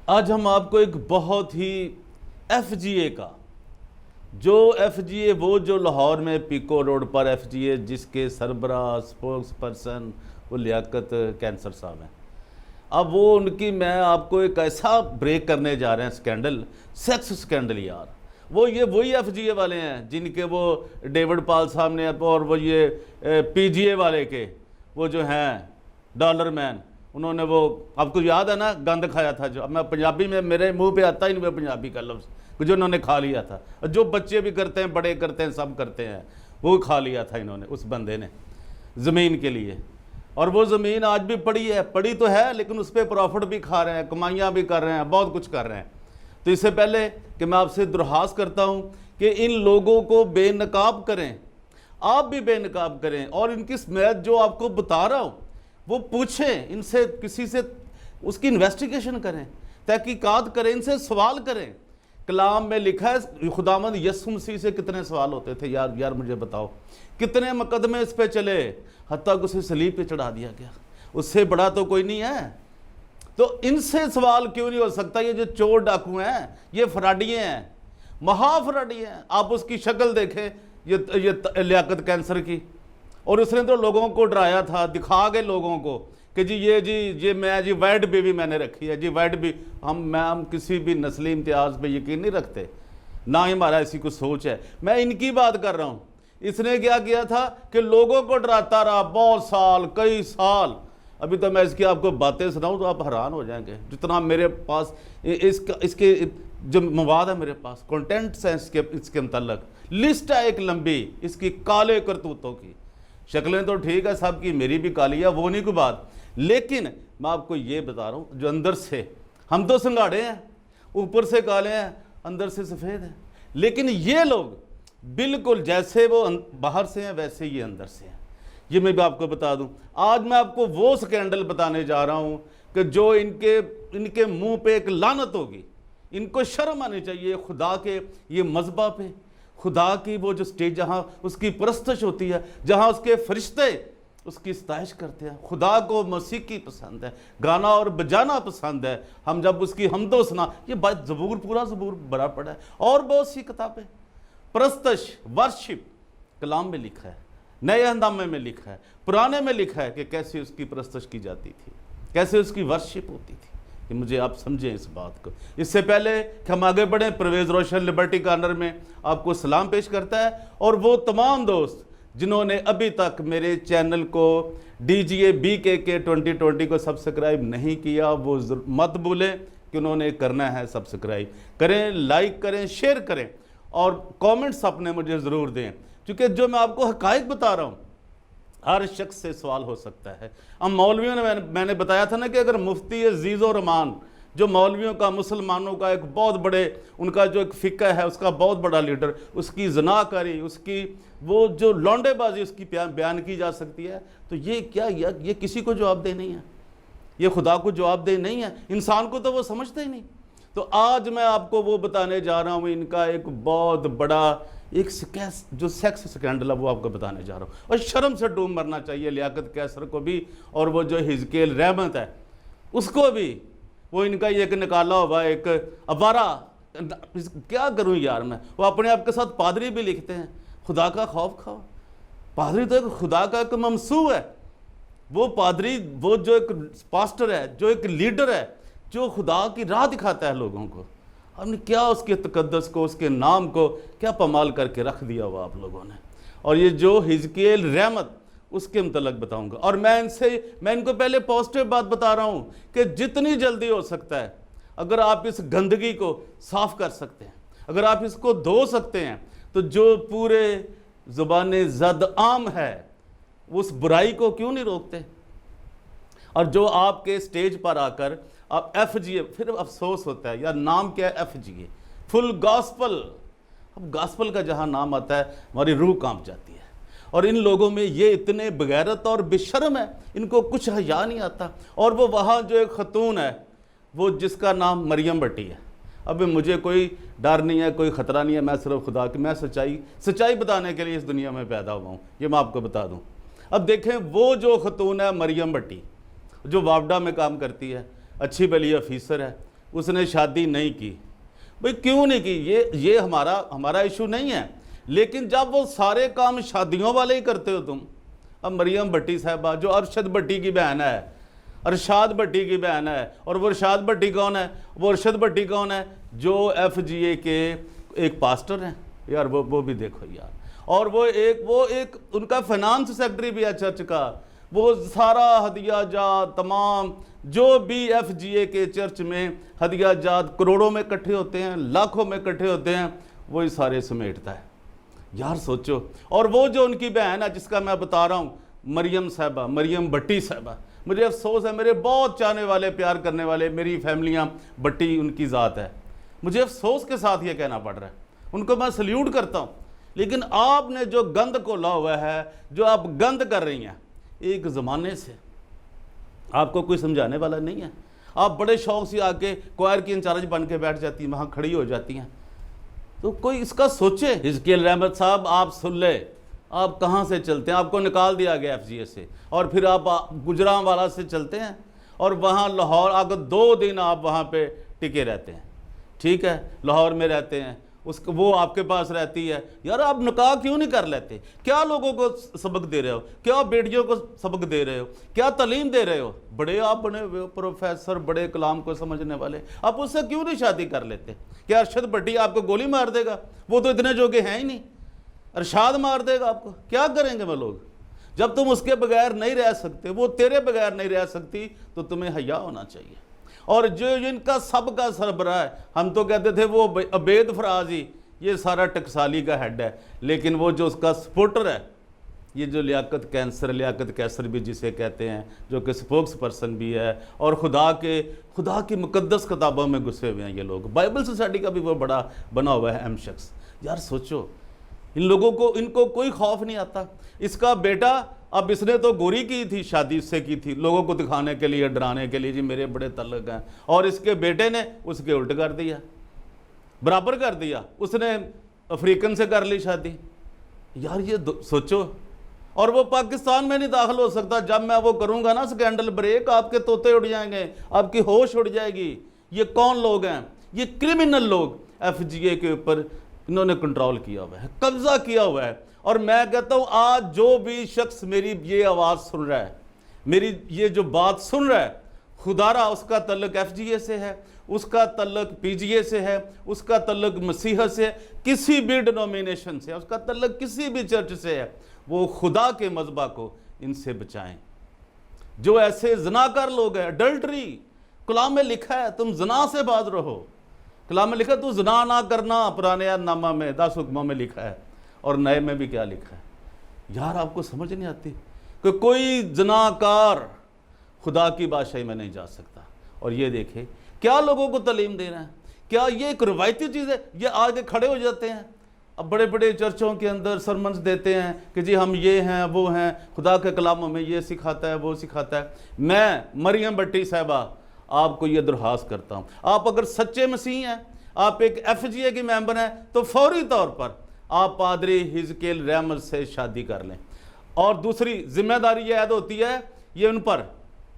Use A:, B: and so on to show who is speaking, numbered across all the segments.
A: آج ہم آپ کو ایک بہت ہی ایف جی اے کا ایف جی اے وہ جو لاہور میں پیکو روڈ پر ایف جی اے جس کے سربراہ سپوکس پرسن وہ لیاقت کینسر صاحب ہیں. اب وہ ان کی میں آپ کو ایک ایسا بریک کرنے جا رہے ہیں سکینڈل، سیکس سکینڈل یار. وہی ایف جی اے والے ہیں جن کے وہ ڈیوڈ پال صاحب نے اور وہ یہ پی جی اے والے کے وہ جو ہیں ڈالر مین، انہوں نے وہ آپ کو یاد ہے نا گند کھایا تھا. جو اب میں پنجابی میں میرے منہ پہ آتا ہی نہیں میں پنجابی کا لفظ، جو انہوں نے کھا لیا تھا، جو بچے بھی کرتے ہیں بڑے کرتے ہیں سب کرتے ہیں، وہ کھا لیا تھا انہوں نے، اس بندے نے زمین کے لیے. اور وہ زمین آج بھی پڑی ہے، پڑی تو ہے لیکن اس پہ پروفٹ بھی کھا رہے ہیں، کمائیاں بھی کر رہے ہیں، بہت کچھ کر رہے ہیں. تو اس سے پہلے کہ میں آپ سے درخواست کرتا ہوں کہ ان لوگوں کو بے نقاب کریں، آپ بھی بے نقاب کریں، اور ان کی سمیت جو آپ کو بتا رہا ہوں وہ پوچھیں ان سے، کسی سے اس کی انویسٹیگیشن کریں، تحقیقات کریں، ان سے سوال کریں. کلام میں لکھا ہے خداوند یسوع مسیح سے کتنے سوال ہوتے تھے، یار مجھے بتاؤ کتنے مقدمے اس پہ چلے، حتیٰ کہ اسے صلیب پہ چڑھا دیا گیا. اس سے بڑا تو کوئی نہیں ہے. تو ان سے سوال کیوں نہیں ہو سکتا؟ یہ جو چور ڈاکو ہیں یہ فراڈیے ہیں، مہا فراڈیے ہیں. آپ اس کی شکل دیکھیں، یہ لیاقت کینسر کی، اور اس نے تو لوگوں کو ڈرایا تھا، دکھا گئے لوگوں کو کہ یہ میں وائٹ بیوی میں نے رکھی ہے، وائٹ بھی ہم کسی بھی نسلی امتیاز پہ یقین نہیں رکھتے، نہ ہی ہمارا ایسی کوئی سوچ ہے. میں ان کی بات کر رہا ہوں. اس نے کیا کیا تھا کہ لوگوں کو ڈراتا رہا بہت سال، کئی سال. ابھی تو میں اس کی آپ کو باتیں سناؤں تو آپ حیران ہو جائیں گے، جتنا میرے پاس اس کے جو مواد ہے، میرے پاس کنٹینٹس ہیں اس کے متعلق، لسٹ ہے ایک لمبی اس کی کالے کرتوتوں کی. شکلیں تو ٹھیک ہے سب کی، میری بھی کالی ہے، وہ نہیں کوئی بات، لیکن میں آپ کو یہ بتا رہا ہوں جو اندر سے، ہم تو سنگاڑے ہیں، اوپر سے کالے ہیں اندر سے سفید ہیں، لیکن یہ لوگ بالکل جیسے وہ باہر سے ہیں ویسے یہ اندر سے ہیں. یہ میں بھی آپ کو بتا دوں. آج میں آپ کو وہ سکینڈل بتانے جا رہا ہوں کہ جو ان کے منہ پہ ایک لعنت ہوگی. ان کو شرم آنی چاہیے خدا کے یہ مذبح پہ، خدا کی وہ جو سٹیج جہاں اس کی پرستش ہوتی ہے، جہاں اس کے فرشتے اس کی ستائش کرتے ہیں. خدا کو موسیقی پسند ہے، گانا اور بجانا پسند ہے. ہم جب اس کی حمد و ثنا، یہ بات زبور پورا زبور بڑا پڑا ہے، اور بہت سی کتابیں پرستش ورشپ کلام میں لکھا ہے، نئے اہنامے میں لکھا ہے، پرانے میں لکھا ہے کہ کیسے اس کی پرستش کی جاتی تھی، کیسے اس کی ورشپ ہوتی تھی. کہ مجھے آپ سمجھیں اس بات کو. اس سے پہلے کہ ہم آگے بڑھیں، پرویز روشن لبرٹی کارنر میں آپ کو سلام پیش کرتا ہے، اور وہ تمام دوست جنہوں نے ابھی تک میرے چینل کو ڈی جی اے بی کے 2020 کو سبسکرائب نہیں کیا، وہ مت بھولیں کہ انہوں نے کرنا ہے. سبسکرائب کریں، لائک کریں، شیئر کریں، اور کومنٹس اپنے مجھے ضرور دیں، کیونکہ جو میں آپ کو حقائق بتا رہا ہوں ہر شخص سے سوال ہو سکتا ہے. اب مولویوں نے میں نے بتایا تھا نا کہ اگر مفتی عزیز و رحمان جو مولویوں کا، مسلمانوں کا ایک بہت بڑے، ان کا جو ایک فقہ ہے اس کا بہت بڑا لیڈر، اس کی زنا کاری، اس کی وہ جو لونڈے بازی اس کی بیان کی جا سکتی ہے، تو یہ کیا یہ کسی کو جواب دہ نہیں ہے، یہ خدا کو جواب دہ نہیں ہے، انسان کو تو وہ سمجھتے ہی نہیں. تو آج میں آپ کو وہ بتانے جا رہا ہوں، ان کا ایک بہت بڑا ایک جو سیکس سکینڈل ہے وہ آپ کو بتانے جا رہا ہوں. اور شرم سے ڈوب مرنا چاہیے لیاقت کیسر کو بھی، اور وہ جو حزقیل رحمت ہے اس کو بھی. وہ ان کا ایک نکالا ہوا ایک ابارہ، کیا کروں یار میں. وہ اپنے آپ کے ساتھ پادری بھی لکھتے ہیں، خدا کا خوف کھاؤ. پادری تو ایک خدا کا ایک ممسوح ہے. وہ پادری، وہ جو ایک پاسٹر ہے، جو ایک لیڈر ہے، جو خدا کی راہ دکھاتا ہے لوگوں کو. ہم نے کیا اس کے تقدس کو، اس کے نام کو کیا پامال کر کے رکھ دیا ہوا آپ لوگوں نے. اور یہ جو حزقیل رحمت اس کے متعلق بتاؤں گا. اور میں ان کو پہلے پازیٹیو بات بتا رہا ہوں کہ جتنی جلدی ہو سکتا ہے اگر آپ اس گندگی کو صاف کر سکتے ہیں، اگر آپ اس کو دھو سکتے ہیں، تو جو پورے زبان زد عام ہے اس برائی کو کیوں نہیں روکتے. اور جو آپ کے سٹیج پر آ کر آپ ایف جی اے، پھر افسوس ہوتا ہے یار نام کیا ہے ایف جی اے، فل گاسپل. اب گاسپل کا جہاں نام آتا ہے ہماری روح کانپ جاتی ہے. اور ان لوگوں میں یہ اتنے بغیرت اور بے شرم ہے، ان کو کچھ حیا نہیں آتا. اور وہ وہاں جو ایک خاتون ہے وہ جس کا نام مریم بٹی ہے. اب مجھے کوئی ڈر نہیں ہے، کوئی خطرہ نہیں ہے، میں صرف خدا کی، میں سچائی بتانے کے لیے اس دنیا میں پیدا ہوا ہوں، یہ میں آپ کو بتا دوں. اب دیکھیں وہ جو خاتون ہے مریم بٹی، جو وابڈا میں کام کرتی ہے، اچھی بلی آفیسر ہے، اس نے شادی نہیں کی. بھئی کیوں نہیں کی؟ یہ ہمارا ایشو نہیں ہے. لیکن جب وہ سارے کام شادیوں والے ہی کرتے ہو تم. اب مریم بھٹی صاحبہ جو ارشد بھٹی کی بہن ہے, ارشاد بھٹی کی بہن ہے, اور وہ ارشاد بھٹی کون ہے؟ وہ ارشد بھٹی کون ہے؟ جو ایف جی اے کے ایک پاسٹر ہیں یار. وہ بھی دیکھو یار. اور وہ ایک ان کا فائنانس سیکرٹری بھی ہے چرچ کا. وہ سارا ہدیہ جات تمام جو بھی ایف جی اے کے چرچ میں ہدیہ جات کروڑوں میں اکٹھے ہوتے ہیں, لاکھوں میں اکٹھے ہوتے ہیں, وہی سارے سمیٹتا ہے. یار سوچو. اور وہ جو ان کی بہن ہے جس کا میں بتا رہا ہوں, مریم صاحبہ, مریم بھٹی صاحبہ, مجھے افسوس ہے, میرے بہت چاہنے والے پیار کرنے والے, میری فیملیاں بھٹی ان کی ذات ہے, مجھے افسوس کے ساتھ یہ کہنا پڑ رہا ہے. ان کو میں سلیوٹ کرتا ہوں. لیکن آپ نے جو گند کو لا ہوا ہے, جو آپ گند کر رہی ہیں ایک زمانے سے, آپ کو کوئی سمجھانے والا نہیں ہے. آپ بڑے شوق سے آ کے کوائر کی انچارج بن کے بیٹھ جاتی ہیں, وہاں کھڑی ہو جاتی ہیں. تو کوئی اس کا سوچے. حزقیل رحمت صاحب آپ سن لے, آپ کہاں سے چلتے ہیں؟ آپ کو نکال دیا گیا ایف جی اے سے, اور پھر آپ گجرانوالہ سے چلتے ہیں, اور وہاں لاہور اگر 2 دن آپ وہاں پہ ٹکے رہتے ہیں. ٹھیک ہے, لاہور میں رہتے ہیں, وہ آپ کے پاس رہتی ہے. یار آپ نکاح کیوں نہیں کر لیتے؟ کیا لوگوں کو سبق دے رہے ہو؟ کیا بیٹیوں کو سبق دے رہے ہو؟ کیا تعلیم دے رہے ہو؟ بڑے آپ بنے ہوئے ہو پروفیسر, بڑے کلام کو سمجھنے والے, آپ اس سے کیوں نہیں شادی کر لیتے؟ کیا ارشد بھٹی آپ کو گولی مار دے گا؟ وہ تو اتنے جوگے ہیں ہی نہیں. ارشاد مار دے گا آپ کو. کیا کریں گے وہ لوگ؟ جب تم اس کے بغیر نہیں رہ سکتے, وہ تیرے بغیر نہیں رہ سکتی, تو تمہیں حیا ہونا چاہیے. اور جو ان کا سب کا سربراہ ہے, ہم تو کہتے تھے وہ عبید فراز ہی یہ سارا ٹکسالی کا ہیڈ ہے, لیکن وہ جو اس کا سپورٹر ہے, یہ جو لیاقت کیسر بھی جسے کہتے ہیں, جو کہ سپوکس پرسن بھی ہے, اور خدا کی مقدس کتابوں میں گھسے ہوئے ہیں یہ لوگ. بائبل سوسائٹی کا بھی وہ بڑا بنا ہوا ہے اہم شخص. یار سوچو, ان لوگوں کو, ان کو کوئی خوف نہیں آتا. اس کا بیٹا, اب اس نے تو گوری کی تھی, شادی اس سے کی تھی لوگوں کو دکھانے کے لیے, ڈرانے کے لیے, جی میرے بڑے تعلق ہیں, اور اس کے بیٹے نے اس کے الٹ کر دیا, برابر کر دیا. اس نے افریقن سے کر لی شادی. یار یہ سوچو. اور وہ پاکستان میں نہیں داخل ہو سکتا. جب میں وہ کروں گا نا سکینڈل بریک, آپ کے طوطے اڑ جائیں گے, آپ کی ہوش اڑ جائے گی. یہ کون لوگ ہیں؟ یہ کرمنل لوگ ایف جی اے کے اوپر انہوں نے کنٹرول کیا ہوا ہے, قبضہ کیا ہوا ہے. اور میں کہتا ہوں آج جو بھی شخص میری یہ آواز سن رہا ہے, میری یہ جو بات سن رہا ہے, خدا را اس کا تعلق ایف جی اے سے ہے, اس کا تعلق پی جی اے سے ہے, اس کا تعلق مسیحت سے, کسی بھی ڈینومینیشن سے, اس کا تعلق کسی بھی چرچ سے ہے, وہ خدا کے مذبح کو ان سے بچائیں. جو ایسے زناکار لوگ ہیں, اڈلٹری کلام میں لکھا ہے, تم زنا سے باز رہو. کلام میں لکھا ہے تو زنا نہ کرنا, پرانے عہد نامہ میں 10 حکموں میں لکھا ہے, اور نئے میں بھی کیا لکھا ہے. یار آپ کو سمجھ نہیں آتی کہ کوئی زناکار خدا کی بادشاہی میں نہیں جا سکتا. اور یہ دیکھیں کیا لوگوں کو تعلیم دے رہے ہیں. کیا یہ ایک روایتی چیز ہے؟ یہ آگے کھڑے ہو جاتے ہیں, اب بڑے بڑے چرچوں کے اندر سرمنز دیتے ہیں کہ جی ہم یہ ہیں وہ ہیں, خدا کے کلاموں میں یہ سکھاتا ہے وہ سکھاتا ہے. میں مریم بھٹی صاحبہ آپ کو یہ درخواست کرتا ہوں, آپ اگر سچے مسیح ہیں, آپ ایک ایف جی اے کی ممبر ہیں, تو فوری طور پر آپ پادری حزقیل رحمت سے شادی کر لیں. اور دوسری ذمہ داری یہ عائد ہوتی ہے یہ ان پر,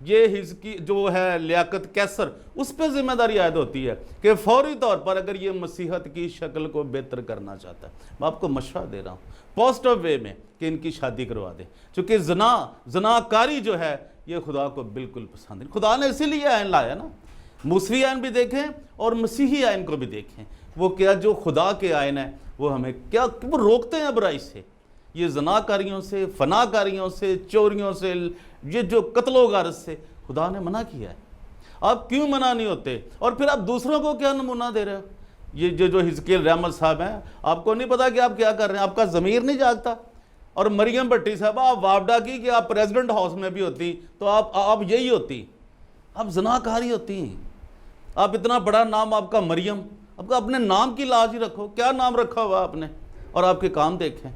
A: یہ جو ہے لیاقت کیسر, اس پہ ذمہ داری عائد ہوتی ہے کہ فوری طور پر اگر یہ مسیحت کی شکل کو بہتر کرنا چاہتا ہے, میں آپ کو مشورہ دے رہا ہوں پازیٹیو وے میں کہ ان کی شادی کروا دیں. چونکہ زناکاری جو ہے یہ خدا کو بالکل پسند نہیں. خدا نے اسی لیے آئین لایا نا. موسوی آئین بھی دیکھیں اور مسیحی آئین کو بھی دیکھیں. وہ کیا جو خدا کے آئین ہے وہ ہمیں کیا وہ روکتے ہیں برائی سے, یہ زناکاریوں سے, فناکاریوں سے, چوریوں سے, یہ جو قتل و غارت سے خدا نے منع کیا ہے. آپ کیوں منع نہیں ہوتے؟ اور پھر آپ دوسروں کو کیا نمونہ دے رہے ہو؟ یہ جو حزقیل رحمت صاحب ہیں, آپ کو نہیں پتا کہ آپ کیا کر رہے ہیں؟ آپ کا ضمیر نہیں جاگتا؟ اور مریم بھٹی صاحبہ آپ وابڈا کی کہ آپ پریزیڈنٹ ہاؤس میں بھی ہوتی تو آپ یہی ہوتی, آپ زناکاری ہوتی ہیں. آپ اتنا بڑا نام آپ کا مریم, آپ کا اپنے نام کی لاج ہی رکھو. کیا نام رکھا ہوا آپ نے؟ اور آپ کے کام دیکھیں.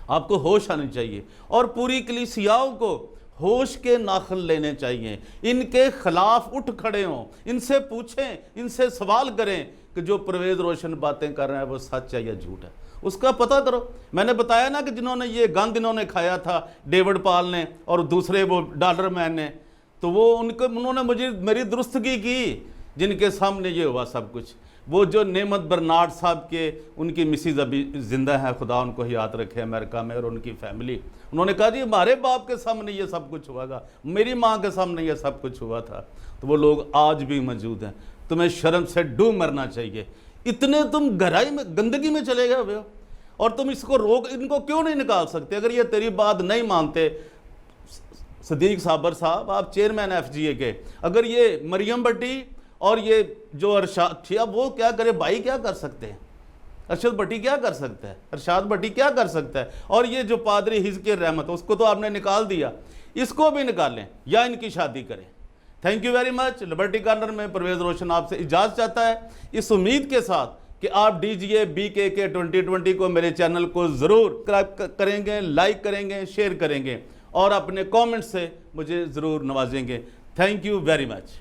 A: آپ کو ہوش آنی چاہیے, اور پوری کلیسیاؤں کو ہوش کے ناخن لینے چاہیے. ان کے خلاف اٹھ کھڑے ہوں, ان سے پوچھیں, ان سے سوال کریں کہ جو پرویز روشن باتیں کر رہے ہیں وہ سچ ہے یا جھوٹ ہے. اس کا پتہ کرو. میں نے بتایا نا کہ جنہوں نے یہ گند انہوں نے کھایا تھا, ڈیوڈ پال نے اور دوسرے وہ ڈالر مین نے, تو وہ انہوں نے میری درستگی کی جن کے سامنے یہ ہوا سب کچھ. وہ جو نعمت برنارڈ صاحب کے ان کی مسز ابھی زندہ ہیں, خدا ان کو یاد رکھے امریکہ میں, اور ان کی فیملی, انہوں نے کہا جی ہمارے باپ کے سامنے یہ سب کچھ ہوا گا, میری ماں کے سامنے یہ سب کچھ ہوا تھا. تو وہ لوگ آج بھی موجود ہیں. تمہیں شرم سے ڈوب مرنا چاہیے. اتنے تم گہرائی میں, گندگی میں چلے گئے ہوئے ہو, اور تم اس کو ان کو کیوں نہیں نکال سکتے؟ اگر یہ تیری بات نہیں مانتے, صدیق صابر صاحب آپ چیئرمین ایف جی اے کے, اگر یہ مریم بٹی اور یہ جو ارشاد تھی, اب وہ کیا کرے بھائی, کیا کر سکتے ہیں؟ ارشد بٹی کیا کر سکتا ہے؟ ارشاد بٹی کیا کر سکتا ہے؟ اور یہ جو پادری حزقیل رحمت, اس کو تو آپ نے نکال دیا, اس کو بھی نکالیں یا ان کی شادی کریں. Thank you very much. Liberty corner میں پرویز روشن آپ سے اجازت چاہتا ہے, اس امید کے ساتھ کہ آپ DGA BKK 2020 کو, میرے چینل کو ضرور سبسکرائب کریں گے, لائک کریں گے, شیئر کریں گے, اور اپنے کامنٹ سے مجھے ضرور نوازیں گے. Thank you very much.